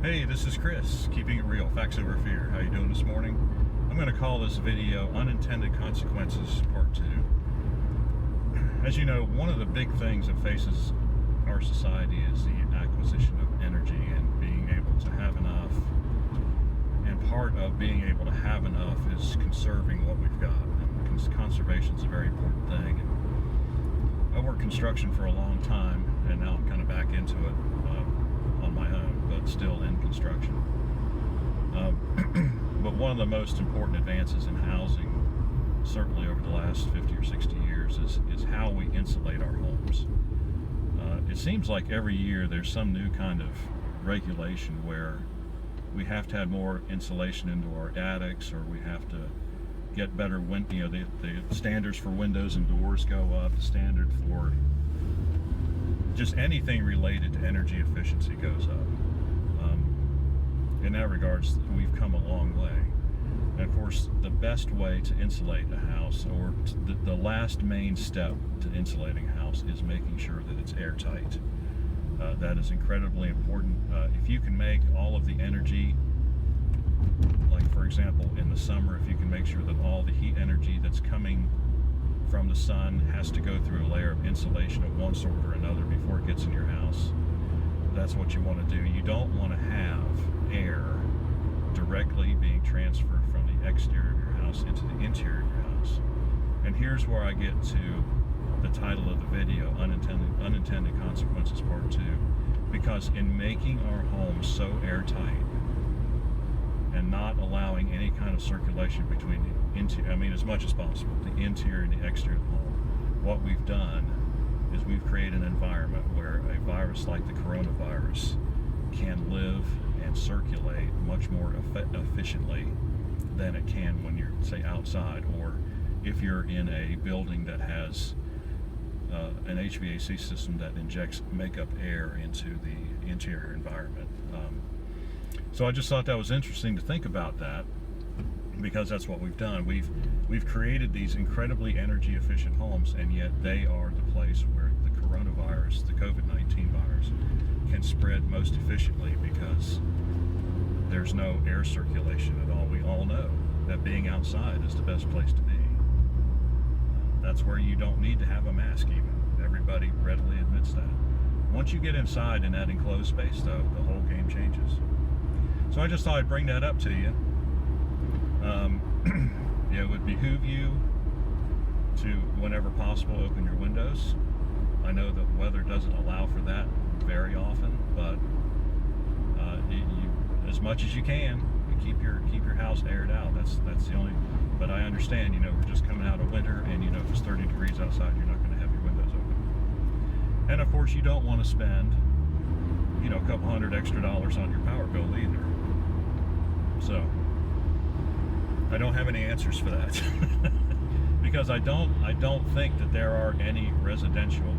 Hey, this is Chris, keeping it real, facts over fear. How you doing this morning? I'm going to call this video Unintended Consequences Part 2. As you know, one of the big things that faces our society is the acquisition of energy and being able to have enough. And part of being able to have enough is conserving what we've got. And conservation is a very important thing. And I worked construction for a long time, and now I'm kind of back into it on my own, but still in construction. But one of the most important advances in housing, certainly over the last 50 or 60 years, is how we insulate our homes. It seems like every year there's some new kind of regulation where we have to add more insulation into our attics, or we have to get better the standards for windows and doors go up, the standard for just anything related to energy efficiency goes up. In that regards, we've come a long way. And of course, the best way to insulate a house, or the last main step to insulating a house, is making sure that it's airtight. That is incredibly important. If you can make all of the energy, like for example in the summer, if you can make sure that all the heat energy that's coming from the sun has to go through a layer of insulation of one sort or another before it gets in your house, that's what you want to do. You don't want to have air directly being transferred from the exterior of your house into the interior of your house. And here's where I get to the title of the video, Unintended Consequences Part 2, because in making our homes so airtight and not allowing any kind of circulation between the interior, as much as possible, the interior and the exterior of the home, what we've done is we've created an environment where a virus like the coronavirus can live and circulate much more efficiently than it can when you're, say, outside, or if you're in a building that has an HVAC system that injects makeup air into the interior environment. So I just thought that was interesting to think about that, because that's what we've done. We've created these incredibly energy efficient homes, and yet they are the place where the coronavirus, the COVID-19 virus, can spread most efficiently, because there's no air circulation at all. We all know that being outside is the best place to be. That's where you don't need to have a mask even. Everybody readily admits that. Once you get inside in that enclosed space, though, the whole game changes. So I just thought I'd bring that up to you. It would behoove you to, whenever possible, open your windows. I know that weather doesn't allow for that very often, but as much as you can, you keep your house aired out. That's the only. But I understand, we're just coming out of winter, and if it's 30 degrees outside, you're not going to have your windows open. And of course, you don't want to spend a couple $100 extra on your power bill either. So I don't have any answers for that because I don't think that there are any residential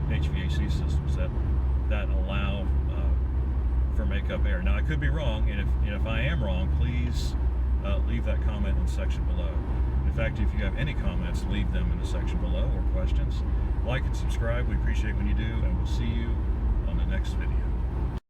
HVAC systems that allow for makeup air. Now I could be wrong, and if I am wrong, please leave that comment in the section below. In fact, if you have any comments, leave them in the section below, or questions. Like and subscribe. We appreciate when you do, and we'll see you on the next video.